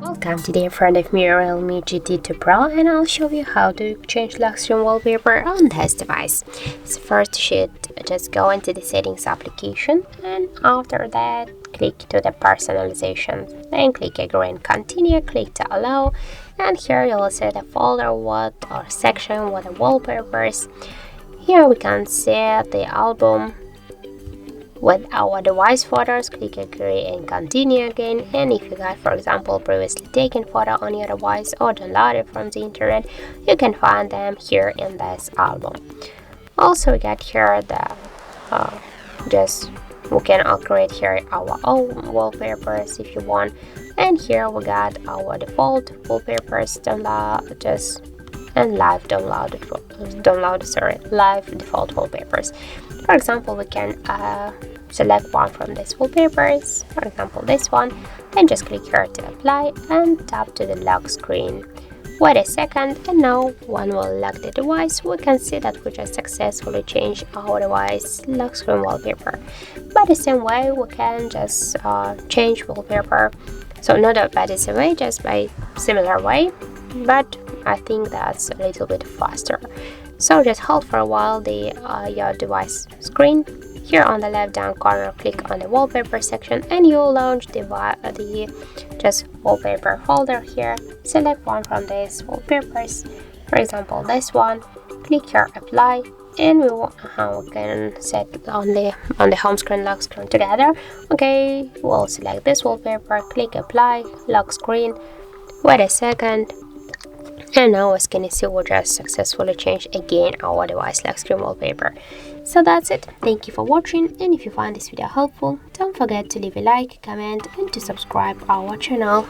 Welcome, today in front of me Realme GT Pro, and I'll show you how to change lock screen wallpaper on this device. So first you should just go into the settings application, and after that click to the personalization, then click agree and continue, click to allow, and here you will set a folder or section with the wallpapers. Here we can set the album with our device photos. Click agree and continue again, and if you got, for example, previously taken photo on your device or downloaded from the internet, you can find them here in this album. Also we got here the we can create here our own wallpapers if you want, and here we got our default wallpapers live default wallpapers. For example, we can select one from these wallpapers, for example this one, then just click here to apply and tap to the lock screen. Wait a second, and now when we lock the device, we can see that we just successfully changed our device lock screen wallpaper. By the same way, we can just change wallpaper, so not by the same way, just by similar way, but I think that's a little bit faster. So just hold for a while the your device screen. Here on the left down corner, click on the wallpaper section, and you'll launch the wallpaper folder here. Select one from these wallpapers, for example this one. Click here apply, and we can set on the home screen lock screen together. Okay, we'll select this wallpaper, click apply, lock screen. Wait a second. And now, as can you see, we just successfully changed again our device lock screen wallpaper. So that's it. Thank you for watching, and if you find this video helpful, don't forget to leave a like, comment, and to subscribe our channel.